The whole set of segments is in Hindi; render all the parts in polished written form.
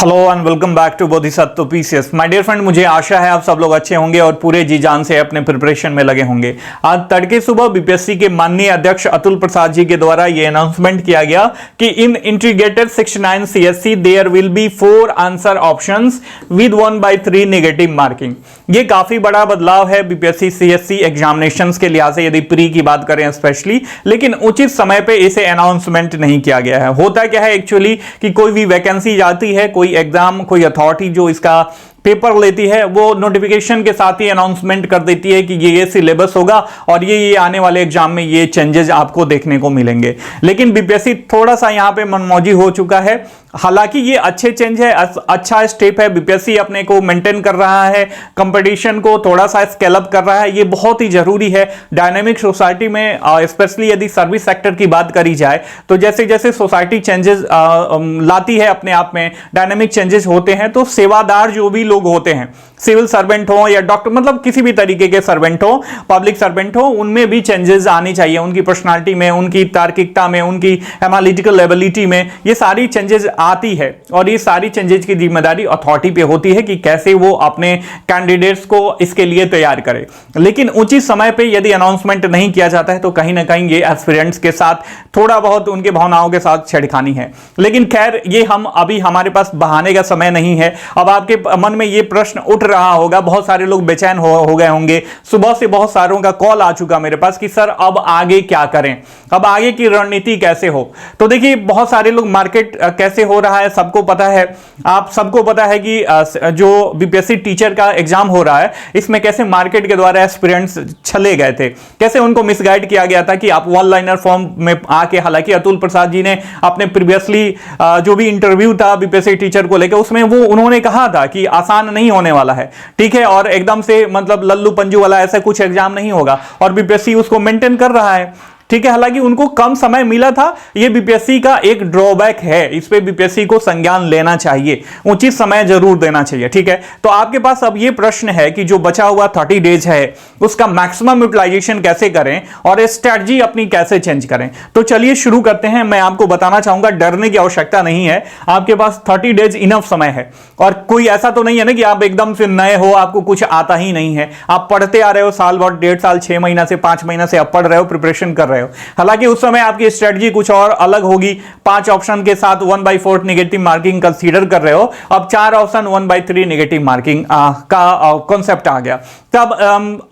Hello and welcome back to Bodhisattva PCS. My dear friend, मुझे आशा है आप सब लोग अच्छे होंगे और पूरे जी जान से अपने प्रिपरेशन में लगे होंगे। आज तड़के सुबह बीपीएससी के माननीय अध्यक्ष अतुल प्रसाद जी के द्वारा यह अनाउंसमेंट किया गया कि in integrated 69 CSC there will be 4 answer options with 1/3 negative marking. ये काफी बड़ा बदलाव है बीपीएससी सीएससी एग्जामिनेशंस के लिहाज से, यदि प्री की बात करें स्पेशली, लेकिन उचित समय पे इसे अनाउंसमेंट नहीं किया गया है। होता क्या है एक्चुअली कि कोई भी वैकेंसी जाती है, कोई एग्जाम, कोई अथॉरिटी जो इसका पेपर लेती है, वो नोटिफिकेशन के साथ ही अनाउंसमेंट कर देती है कि ये सिलेबस होगा और ये आने वाले एग्जाम में ये चेंजेस आपको देखने को मिलेंगे। लेकिन बीपीएससी थोड़ा सा यहां पे मनमौजी हो चुका है। हालांकि ये अच्छे चेंज है, अच्छा स्टेप है, बीपीएससी अपने को मेंटेन कर रहा है, कंपटीशन को थोड़ा सा स्केल अप कर रहा है, ये बहुत ही जरूरी है डायनामिक सोसाइटी में। स्पेशली यदि सर्विस सेक्टर की बात करी जाए तो जैसे जैसे सोसाइटी चेंजेस लाती है, अपने आप में डायनामिक चेंजेस होते हैं, तो सेवादार जो भी लोग होते हैं, सिविल सर्वेंट हो या डॉक्टर, मतलब किसी भी तरीके के सर्वेंट हो, पब्लिक सर्वेंट हो, उनमें भी चेंजेस आनी चाहिए, उनकी पर्सनालिटी में, उनकी तार्किकता में, उनकी एनालिटिकल एबिलिटी में, ये सारी चेंजेस आती है। और ये सारी चेंजेस की जिम्मेदारी अथॉरिटी पे होती है कि कैसे वो अपने कैंडिडेट्स को इसके लिए तैयार करे। लेकिन उचित समय पे यदि अनाउंसमेंट नहीं किया जाता है तो कहीं ना कहीं ये एस्पिरेंट्स के साथ थोड़ा बहुत उनके भावनाओं के साथ छेड़खानी है। लेकिन खैर, ये हम अभी हमारे पास बहाने का समय नहीं है। अब आपके मन में ये प्रश्न उठ रहा होगा, बहुत सारे लोग बेचैन हो गए होंगे, सुबह से बहुत सारों का कॉल आ चुका मेरे पास कि सर अब आगे क्या करें, अब आगे की रणनीति कैसे हो। तो देखिए, बहुत सारे लोग, मार्केट कैसे हो रहा है सबको पता है, आप सबको पता है कि जो बीपीएससी टीचर का एग्जाम हो रहा है, इसमें कैसे मार्केट के द्वारा एस्पिरेंट्स छले गए थे, कैसे उनको मिसगाइड किया गया था कि आप वन लाइनर फॉर्म में आके, हालांकि अतुल प्रसाद जी ने अपने प्रीवियसली जो भी इंटरव्यू था बीपीएससी टीचर को लेकर, उसमें वो उन्होंने कहा था कि आसान नहीं होने वाला है, ठीक है, और एकदम से मतलब लल्लू पंजू वाला ऐसा कुछ एग्जाम नहीं होगा, और बीपीएससी उसको मेंटेन कर रहा है, ठीक है। हालांकि उनको कम समय मिला था, यह बीपीएससी का एक ड्रॉबैक है, इस पे बीपीएससी को संज्ञान लेना चाहिए, उचित समय जरूर देना चाहिए, ठीक है। तो आपके पास अब यह प्रश्न है कि जो बचा हुआ 30 डेज है उसका मैक्सिमम यूटिलाइजेशन कैसे करें और स्ट्रैटेजी अपनी कैसे चेंज करें। तो चलिए शुरू करते हैं। मैं आपको बताना चाहूंगा, डरने की आवश्यकता नहीं है, आपके पास 30 डेज इनफ समय है। और कोई ऐसा तो नहीं है ना कि आप एकदम से नए हो, आपको कुछ आता ही नहीं है, आप पढ़ते आ रहे हो साल भर, 1.5 साल, 6 महीना से 5 महीना से आप पढ़ रहे हो, प्रिपरेशन कर रहे हो। हालांकि उस समय आपकी स्ट्रेटजी कुछ और अलग होगी, 5 ऑप्शन के साथ 1/4 नेगेटिव मार्किंग कंसीडर कर रहे हो, अब 4 ऑप्शन 1/3 नेगेटिव मार्किंग का कॉन्सेप्ट आ गया। तब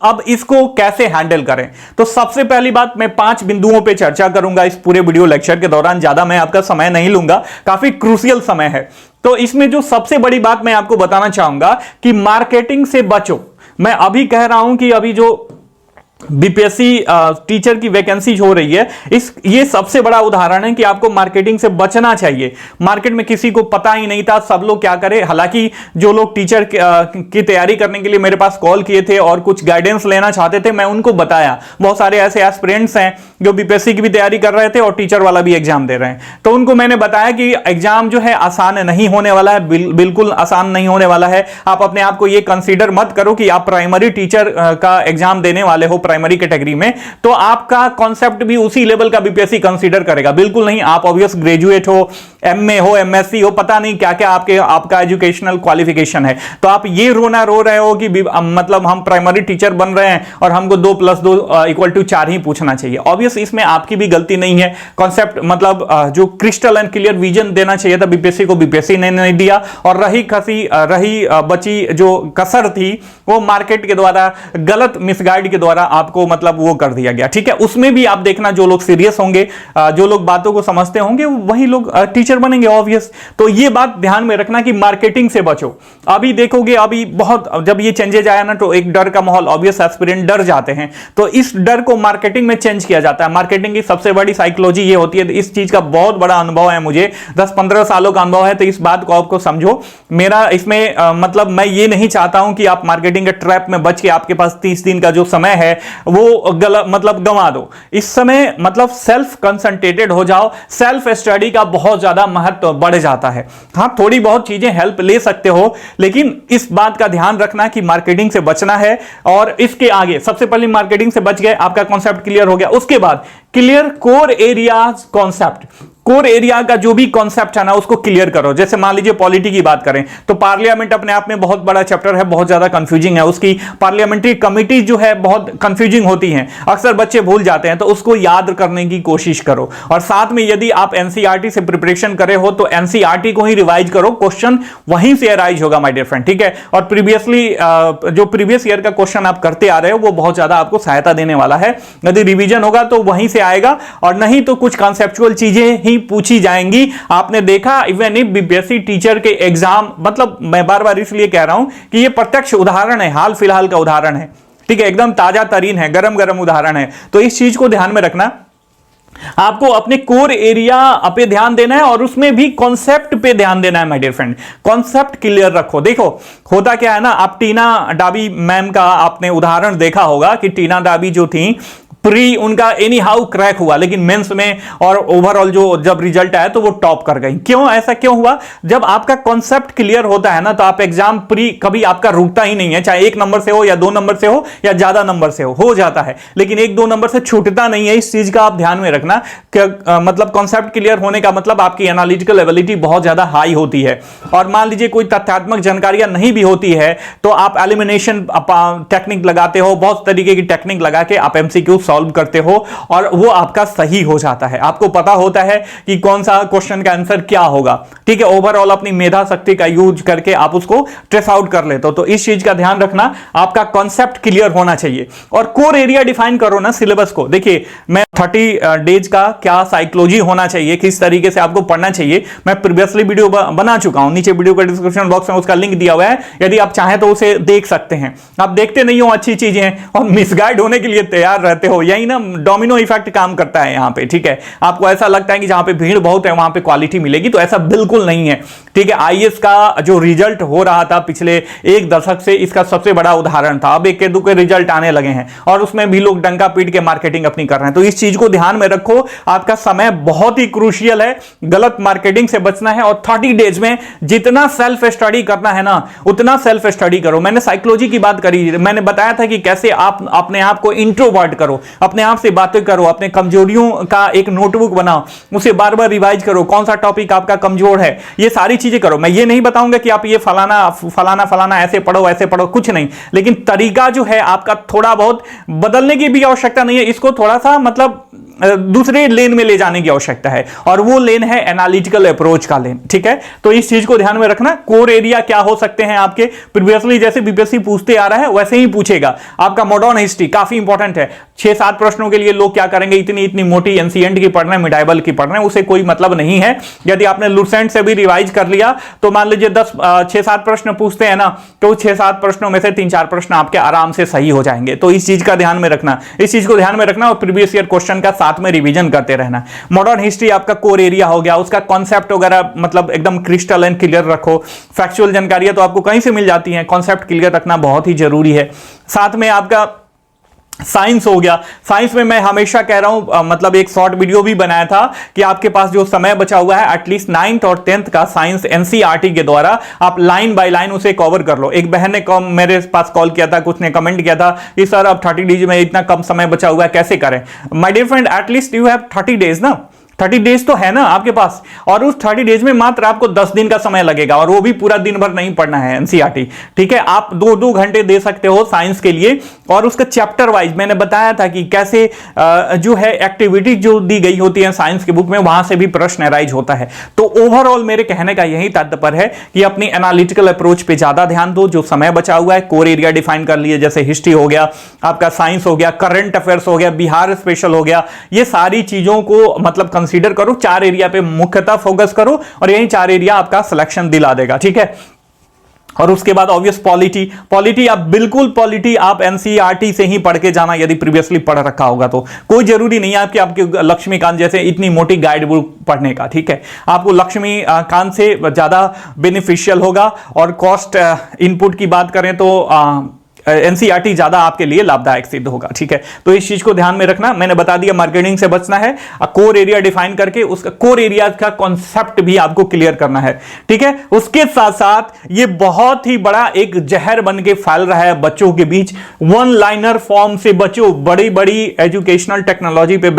अब इसको कैसे हैंडल करें, तो सबसे पहली बात, मैं 5 बिंदुओं पे चर्चा करूंगा इस पूरे वीडियो लेक्चर के दौरान, ज्यादा मैं आपका समय नहीं लूंगा, काफी क्रूशियल समय है। तो इसमें जो सबसे बड़ी बात मैं आपको बताना चाहूंगा कि मार्केटिंग से बचो। मैं अभी कह रहा हूं कि अभी जो बीपीएससी टीचर की वैकेंसी हो रही है, ये सबसे बड़ा उदाहरण है कि आपको मार्केटिंग से बचना चाहिए। मार्केट में किसी को पता ही नहीं था, सब लोग क्या करें। हालांकि जो लोग टीचर की तैयारी करने के लिए मेरे पास कॉल किए थे और कुछ गाइडेंस लेना चाहते थे, मैं उनको बताया। बहुत सारे ऐसे एस्पिरेंट्स हैं जो बीपीएससी की भी तैयारी कर रहे थे और टीचर वाला भी एग्जाम दे रहे हैं, तो उनको मैंने बताया कि एग्जाम जो है आसान नहीं होने वाला है, बिल्कुल आसान नहीं होने वाला है। आप अपने आप को ये कंसीडर मत करो कि आप प्राइमरी टीचर का एग्जाम देने वाले हो प्राइमरी कैटेगरी में, तो आपका कॉन्सेप्ट भी उसी लेवल का बीपीएससी कंसीडर करेगा, बिल्कुल नहीं। आप ऑब्वियस ग्रेजुएट हो, एमए हो, एमएससी हो, पता नहीं क्या क्या आपका एजुकेशनल क्वालिफिकेशन है, तो आप ये रोना रो रहे हो कि मतलब हम प्राइमरी टीचर बन रहे हैं और हमको 2 + 2 = 4 ही पूछना चाहिए। ऑब्वियस इसमें आपकी भी गलती नहीं है, कॉन्सेप्ट मतलब जो क्रिस्टल एंड क्लियर विजन देना चाहिए था बीपीएससी को, बीपीएससी ने नहीं दिया, और रही बची जो कसर थी वो मार्केट के द्वारा, गलत मिसगाइड के द्वारा आपको मतलब वो कर दिया गया, ठीक है। उसमें भी आप देखना, जो लोग सीरियस होंगे, जो लोग बातों को समझते होंगे, वही लोग टीचर बनेंगे, ऑब्वियस। तो ये बात ध्यान में रखना कि मार्केटिंग से बचो। अभी देखोगे, अभी बहुत, जब ये चेंजेज आया ना, तो एक डर का माहौल, ऑब्वियस एस्पिरेंट डर जाते हैं, तो इस डर को मार्केटिंग में चेंज किया जाता है। मार्केटिंग की सबसे बड़ी साइकोलॉजी ये होती है, इस चीज का बहुत बड़ा अनुभव है मुझे, 10-15 सालों का अनुभव है, तो इस बात को आपको समझो। मेरा इसमें मतलब मैं ये नहीं चाहता हूं कि आप मार्केटिंग के ट्रैप में बच के आपके पास 30 दिन का जो समय है वो मतलब गंवा दो। इस समय मतलब सेल्फ कंसंट्रेटेड हो जाओ, सेल्फ स्टडी का बहुत ज्यादा महत्व बढ़ जाता है। हाँ, थोड़ी बहुत चीजें हेल्प ले सकते हो, लेकिन इस बात का ध्यान रखना कि मार्केटिंग से बचना है। और इसके आगे सबसे पहले मार्केटिंग से बच गए, आपका कॉन्सेप्ट क्लियर हो गया, उसके बाद clear core areas concept. Core area का जो भी कॉन्सेप्ट है ना उसको क्लियर करो। जैसे मान लीजिए पॉलिटी की बात करें तो पार्लियामेंट अपने आप में बहुत बड़ा चैप्टर है, बहुत ज्यादा कंफ्यूजिंग है, उसकी पार्लियामेंट्री कमिटी जो है बहुत कंफ्यूजिंग होती है, अक्सर बच्चे भूल जाते हैं, तो उसको याद करने की कोशिश करो। और साथ में यदि आप एनसीईआरटी से प्रिपरेशन करे हो तो एनसीईआरटी को ही रिवाइज करो, क्वेश्चन वहीं से अराइज होगा माय डियर फ्रेंड, ठीक है। और प्रीवियसली जो प्रीवियस ईयर का क्वेश्चन आप करते आ रहे हो वो बहुत ज्यादा आपको सहायता देने वाला है। यदि रिवीजन होगा तो वहीं से आएगा, और नहीं तो कुछ कॉन्सेप्चुअल चीजें ही पूछी जाएंगी। आपने देखा इवन इफ बीपीएससी टीचर के एग्जाम, मतलब मैं बार बार इसलिए कह रहा हूं कि ये प्रत्यक्ष उदाहरण है, हाल फिलहाल का उदाहरण है, ठीक है, एकदम ताजा तरीन है, गरम गरम उदाहरण है। तो इस चीज को ध्यान में रखना, आपको अपने कोर एरिया पे ध्यान देना है और उसमें भी कॉन्सेप्ट पे ध्यान देना है my dear friend. Concept clear रखो। देखो होता क्या है ना, आप टीना डाबी मैम का आपने उदाहरण देखा होगा कि टीना डाबी जो थी प्री उनका एनी हाउ क्रैक हुआ, लेकिन मेंस में और ओवरऑल जो जब रिजल्ट आया तो वो टॉप कर गई। क्यों, ऐसा क्यों हुआ? जब आपका कॉन्सेप्ट क्लियर होता है ना तो आप एग्जाम प्री कभी आपका रुकता ही नहीं है, चाहे 1 नंबर से हो या 2 नंबर से हो या ज्यादा नंबर से हो जाता है, लेकिन 1-2 नंबर से छूटता नहीं है। इस चीज का आप ध्यान में रखना कि मतलब कॉन्सेप्ट क्लियर होने का मतलब आपकी एनालिटिकल एबिलिटी बहुत ज्यादा हाई होती है। और मान लीजिए कोई तथ्यात्मक जानकारियां नहीं भी होती है तो आप एलिमिनेशन टेक्निक लगाते हो, बहुत तरीके की टेक्निक लगा के आप एमसीक्यू सॉल्व करते हो और वो आपका सही हो जाता है। आपको पता होता है कि कौन सा क्वेश्चन का आंसर क्या होगा, ठीक है। ओवरऑल अपनी मेधा शक्ति का यूज करके आप उसको ट्रेस आउट कर लेते हो। तो इस चीज का ध्यान रखना, आपका कॉन्सेप्ट क्लियर होना चाहिए। और कोर एरिया डिफाइन करो ना सिलेबस को। देखिए मैं 30 डेज का क्या साइकोलॉजी होना चाहिए, किस तरीके से आपको पढ़ना चाहिए, मैं प्रीवियसली वीडियो बना चुका हूं, नीचे वीडियो का डिस्क्रिप्शन बॉक्स में उसका लिंक दिया हुआ है, यदि आप चाहें तो उसे देख सकते हैं। आप देखते नहीं हो अच्छी चीजें और मिसगाइड होने के लिए तैयार रहते हो, यही ना डोमिनो इफेक्ट काम करता है यहां पे, ठीक है। आपको ऐसा लगता है कि जहां पे भीड़ बहुत है वहां पे क्वालिटी मिलेगी, तो ऐसा बिल्कुल नहीं है, ठीक है। आईएएस का जो रिजल्ट हो रहा था पिछले 1 दशक से, इसका सबसे बड़ा उदाहरण था। अब एक के दो के रिजल्ट आने लगे हैं और उसमें भी लोग डंका पीट के मार्केटिंग अपनी कर रहे हैं। तो इस चीज को ध्यान में रखो, आपका समय बहुत ही क्रूशियल है, गलत मार्केटिंग से बचना है। और 30 डेज में जितना सेल्फ स्टडी करना है ना उतना सेल्फ स्टडी करो। मैंने साइकोलॉजी की बात करी, मैंने बताया था कि कैसे आप अपने आप को इंट्रोवर्ट करो, अपने आप से बातें करो, अपने कमजोरियों का एक नोटबुक बनाओ, उसे बार बार रिवाइज करो, कौन सा टॉपिक आपका कमजोर है, ये सारी चीजें करो। मैं ये नहीं बताऊंगा कि आप ये फलाना फलाना फलाना ऐसे पढ़ो, कुछ नहीं, लेकिन तरीका जो है आपका थोड़ा बहुत बदलने की भी आवश्यकता नहीं है, इसको थोड़ा सा मतलब दूसरे लेन में ले जाने की आवश्यकता है, और वो लेन है एनालिटिकल अप्रोच का लेन, ठीक है। तो इस चीज को ध्यान में रखना। कोर एरिया क्या हो सकते हैं आपके, प्रीवियसली जैसे बीपीएससी पूछते आ रहा है वैसे ही पूछेगा। आपका मॉडर्न हिस्ट्री काफी इंपॉर्टेंट है, 6-7 प्रश्नों के लिए लोग क्या करेंगे, इतनी मोटी एंशिएंट की पढ़ रहे हैं, मिडाइवल की पढ़ रहे हैं, उसे कोई मतलब नहीं है। यदि आपने लुसेंट से भी रिवाइज कर लिया तो मान लीजिए 6-7 प्रश्न पूछते हैं ना, तो 6-7 प्रश्नों में से 3-4 प्रश्न आपके आराम से सही हो जाएंगे। तो इस चीज का ध्यान में रखना, इस चीज को ध्यान में रखना और प्रीवियस ईयर क्वेश्चन का साथ में रिवीजन करते रहना। मॉडर्न हिस्ट्री आपका कोर एरिया हो गया, उसका कॉन्सेप्ट वगैरह मतलब एकदम क्रिस्टल एंड क्लियर रखो। फैक्चुअल जानकारियां तो आपको कहीं से मिल जाती हैं, कॉन्सेप्ट क्लियर रखना बहुत ही जरूरी है। साथ में आपका साइंस हो गया। साइंस में मैं हमेशा कह रहा हूं, मतलब एक शॉर्ट वीडियो भी बनाया था कि आपके पास जो समय बचा हुआ है एटलीस्ट 9th और 10th का साइंस एनसीईआरटी के द्वारा आप लाइन बाय लाइन उसे कवर कर लो। एक बहन ने मेरे पास कॉल किया था, कुछ ने कमेंट किया था कि सर अब 30 डेज में इतना कम समय बचा हुआ है, कैसे करें। My dear friend, at least you have 30 days ना, 30 डेज तो है ना आपके पास, और उस 30 डेज में मात्र आपको 10 दिन का समय लगेगा, और वो भी पूरा दिन भर नहीं पढ़ना है एनसीईआरटी, ठीक है। आप 2-2 घंटे दे सकते हो साइंस के लिए, और उसका चैप्टर वाइज मैंने बताया था कि कैसे जो है एक्टिविटी जो दी गई होती है साइंस की बुक में, वहां से भी प्रश्न अराइज होता है। तो ओवरऑल मेरे कहने का यही तात्पर्य है कि अपनी एनालिटिकल अप्रोच पे ज्यादा ध्यान दो। जो समय बचा हुआ है कोर एरिया डिफाइन कर लिए, जैसे हिस्ट्री हो गया, आपका साइंस हो गया, करंट अफेयर्स हो गया, बिहार स्पेशल हो गया, ये सारी चीजों को मतलब कंसीडर करो। 4 एरिया पे मुख्यतः फोकस करो और यही 4 एरिया आपका सिलेक्शन दिला देगा, ठीक है। और उसके बाद ऑब्वियस पॉलिटी आप बिल्कुल पॉलिटी आप एनसीईआरटी से ही पढ़ के जाना, यदि प्रीवियसली पढ़ रखा होगा तो। कोई जरूरी नहीं है आपके लक्ष्मीकांत जैसे इतनी मोटी गाइड बुक पढ़ने का, ठीक है। आपको लक्ष्मीकांत से ज्यादा बेनिफिशियल होगा। और कॉस्ट इनपुट की बात करें तो एनसीईआरटी ज्यादा आपके लिए लाभदायक सिद्ध होगा। ठीक है, तो इस चीज को ध्यान में रखना। मैंने बता दिया मार्केटिंग से बचना है, कोर एरिया डिफाइन करके उसका कोर एरिया का कॉन्सेप्ट भी आपको क्लियर करना है। ठीक है, उसके साथ साथ ये बहुत ही बड़ा एक जहर बन के फैल रहा है बच्चों के बीच। वन लाइनर फॉर्म से बचो। बड़ी बड़ी एजुकेशनल टेक्नोलॉजी पे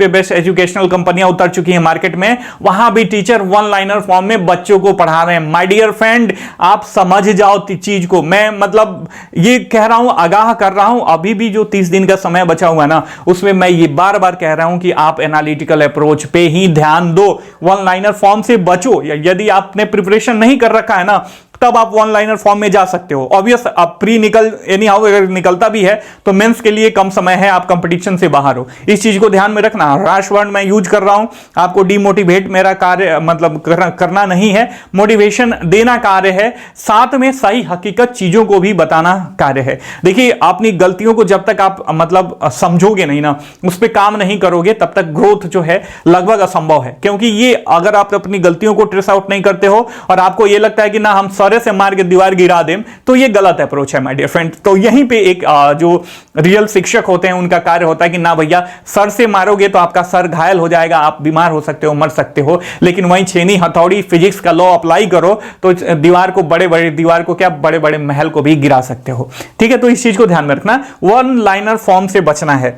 बेस्ट एजुकेशनल कंपनियां उतर चुकी हैं मार्केट में, वहां भी टीचर वन लाइनर फॉर्म में बच्चों को पढ़ा रहे हैं। माय डियर फ्रेंड, आप समझ जाओ चीज को। मैं मतलब ये कह रहा हूं, आगाह कर रहा हूं, अभी भी जो 30 दिन का समय बचा हुआ ना, उसमें मैं ये बार बार कह रहा हूं कि आप एनालिटिकल अप्रोच पे ही ध्यान दो। वन लाइनर फॉर्म से बचो। यदि आपने प्रिपरेशन नहीं कर रखा है ना, तब आप वन लाइनर फॉर्म में जा सकते हो। ऑब्वियस आप प्री निकल एनी हाउ अगर निकलता भी है तो मेंस के लिए कम समय है, आप कंपटीशन से बाहर हो। इस चीज को ध्यान में रखना। रैश वर्ड मैं यूज कर रहा हूं, आपको डिमोटिवेट मेरा कार्य मतलब करना नहीं है, मोटिवेशन देना कार्य है, साथ में सही हकीकत चीजों को भी बताना कार्य है। देखिए, अपनी गलतियों को जब तक आप मतलब समझोगे नहीं ना, उस पर काम नहीं करोगे, तब तक ग्रोथ जो है लगभग असंभव है। क्योंकि ये अगर आप अपनी गलतियों को ट्रेस आउट नहीं करते हो और आपको ये लगता है कि ना हम से मार के दीवार गिरा दें, तो ये गलत अप्रोच है माय डियर फ्रेंड। तो यहीं पे एक जो रियल शिक्षक होते हैं उनका कार्य होता है कि ना भैया, सर से मारोगे तो आपका सर घायल हो जाएगा, आप बीमार हो सकते हो, मर सकते हो, लेकिन वहीं छेनी हथौड़ी फिजिक्स का लॉ अप्लाई करो तो दीवार को बड़े बड़े महल को भी गिरा सकते हो। ठीक है, तो इस चीज को ध्यान में रखना। वन लाइनर फॉर्म से बचना है।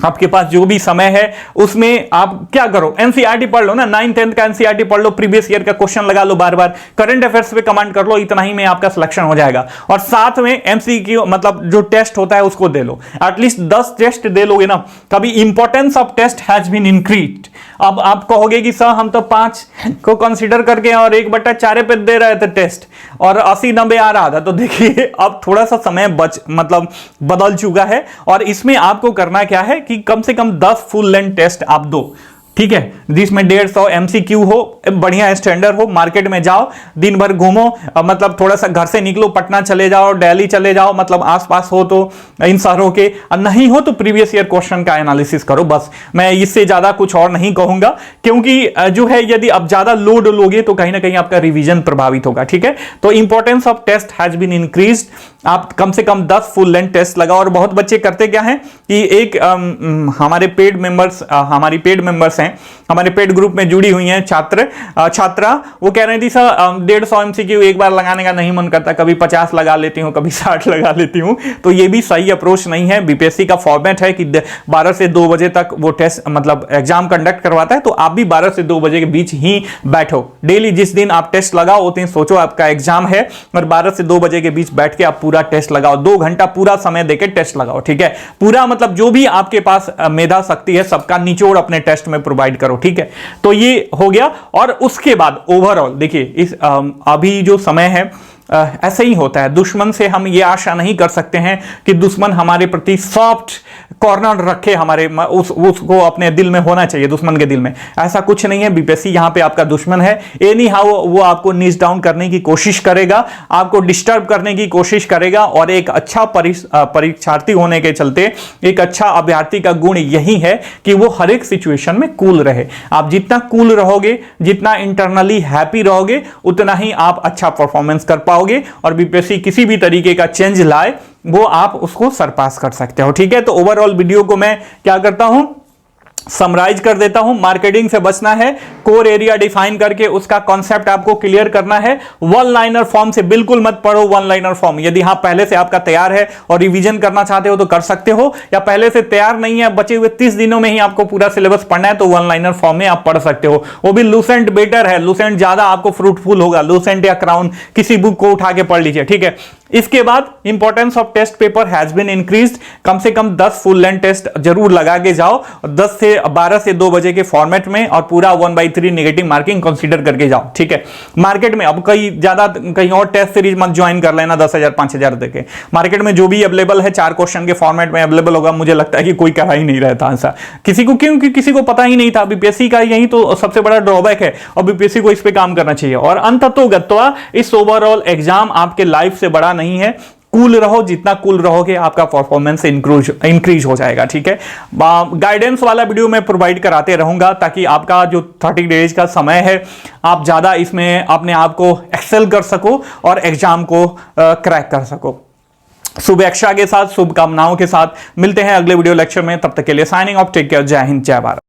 आपके पास जो भी समय है उसमें आप क्या करो, एनसीईआरटी पढ़ लो ना, 9th 10th का एनसीईआरटी पढ़ लो, प्रीवियस ईयर का क्वेश्चन लगा लो, बार बार करंट अफेयर्स पे कमांड कर लो, इतना ही में आपका सिलेक्शन हो जाएगा। और साथ में एमसीक्यू मतलब जो टेस्ट होता है उसको दे लो, एटलीस्ट 10 टेस्ट दे लोगे ना, कभी importance of test has been increased. अब आप कहोगे कि सर हम तो 5 को कंसीडर करके और 1/4 पे दे रहे थे टेस्ट और 80-90 आ रहा था। तो देखिए, अब थोड़ा सा समय मतलब बदल चुका है और इसमें आपको करना क्या है कि कम से कम 10 फुल लेंथ टेस्ट आप दो। ठीक है, जिसमें 150 एमसीक्यू हो, बढ़िया स्टैंडर्ड हो, मार्केट में जाओ, दिन भर घूमो, मतलब थोड़ा सा घर से निकलो, पटना चले जाओ, दिल्ली चले जाओ, मतलब आसपास हो तो इन शहरों के, नहीं हो तो प्रीवियस ईयर क्वेश्चन का एनालिसिस करो। बस मैं इससे ज्यादा कुछ और नहीं कहूंगा, क्योंकि जो है यदि आप ज्यादा लोड लोगे तो कहीं ना कहीं आपका रिवीजन प्रभावित होगा। ठीक है, तो importance of test has been increased. आप कम से कम 10 फुल लेंथ टेस्ट लगाओ। और बहुत बच्चे करते क्या है कि एक हमारी पेड मेंबर्स हैं, हमारे पेड ग्रुप में जुड़ी हुई हैं छात्रा, वो कह रही थी सर 150 एमसीक्यू एक बार लगाने का नहीं मन करता, कभी 50 लगा लेती हूं, कभी 60 लगा लेती हूं। तो ये भी सही अप्रोच नहीं है। बीपीएससी का फॉर्मेट है कि 12 से 2 बजे तक वो टेस्ट मतलब एग्जाम कंडक्ट करवाता है, तो आप भी 12 से 2 बजे के बीच ही बैठो। डेली जिस दिन आप टेस्ट लगाओ उस दिन सोचो आपका एग्जाम है और 12 से 2 बजे के बीच बैठ के आप पूरा टेस्ट लगाओ। 2 घंटा पूरा समय देके टेस्ट लगाओ। ठीक है, पूरा मतलब जो भी आपके पास मेधा शक्ति है सबका निचोड़ अपने टेस्ट में प्रोवाइड करो। ठीक है, तो ये हो गया। और उसके बाद ओवरऑल देखिए, इस अभी जो समय है ऐसे ही होता है। दुश्मन से हम ये आशा नहीं कर सकते हैं कि दुश्मन हमारे प्रति सॉफ्ट कॉर्नर रखे, हमारे उसको अपने दिल में होना चाहिए, दुश्मन के दिल में। ऐसा कुछ नहीं है। बीपीएससी यहां पे आपका दुश्मन है। एनी हाउ वो आपको नीच डाउन करने की कोशिश करेगा, आपको डिस्टर्ब करने की कोशिश करेगा। और एक अच्छा परीक्षार्थी होने के चलते एक अच्छा अभ्यर्थी का गुण यही है कि वो हर एक सिचुएशन में कूल रहे। आप जितना कूल रहोगे, जितना इंटरनली हैप्पी रहोगे, उतना ही आप अच्छा परफॉर्मेंस कर पाओगे और बीपीएससी किसी भी तरीके का चेंज लाए वो आप उसको सरपास कर सकते हो। ठीक है, तो ओवरऑल वीडियो को मैं क्या करता हूं, समराइज कर देता हूं। मार्केटिंग से बचना है, कोर एरिया डिफाइन करके उसका कॉन्सेप्ट आपको क्लियर करना है। वन लाइनर फॉर्म से बिल्कुल मत पढ़ो। वन लाइनर फॉर्म यदि हाँ पहले से आपका तैयार है और रिवीजन करना चाहते हो तो कर सकते हो, या पहले से तैयार नहीं है, बचे हुए 30 दिनों में ही आपको पूरा सिलेबस पढ़ना है, तो वन लाइनर फॉर्म में आप पढ़ सकते हो। वो भी लूसेंट बेटर है, लूसेंट ज्यादा आपको फ्रूटफुल होगा। लूसेंट या क्राउन किसी बुक को उठा के पढ़ लीजिए। ठीक है, इसके बाद importance of test paper has been increased. कम से कम 10 फुल लेंथ टेस्ट जरूर लगा के जाओ, 12 से 2 बजे के फॉर्मेट में, और पूरा 1/3 नेगेटिव मार्किंग कंसीडर करके जाओ। ठीक है, मार्केट में अब कहीं और टेस्ट सीरीज मत ज्वाइन कर लेना 10,000 5,000 देके। मार्केट में जो भी अवेलेबल है 4 क्वेश्चन के फॉर्मेट में अवेलेबल होगा। मुझे लगता है कि कोई करा ही नहीं रहता ऐसा किसी को, क्योंकि किसी को पता ही नहीं था। बीपीएससी का यही तो सबसे बड़ा ड्रॉबैक है और बीपीएससी को इस पे काम करना चाहिए। और अंततोगत्वा इस ओवरऑल एग्जाम आपके लाइफ से बड़ा नहीं है। कूल रहो, जितना कूल रहोगे आपका परफॉर्मेंस इंक्रीज हो जाएगा। ठीक है, गाइडेंस वाला वीडियो मैं प्रोवाइड कराते रहूंगा ताकि आपका जो 30 डेज का समय है आप ज्यादा इसमें अपने आप को एक्सेल कर सको और एग्जाम को क्रैक कर सको। शुभेच्छा के साथ, शुभकामनाओं के साथ मिलते हैं अगले वीडियो लेक्चर में। तब तक के लिए साइनिंग ऑफ, टेक केयर, जय हिंद, जय भारत।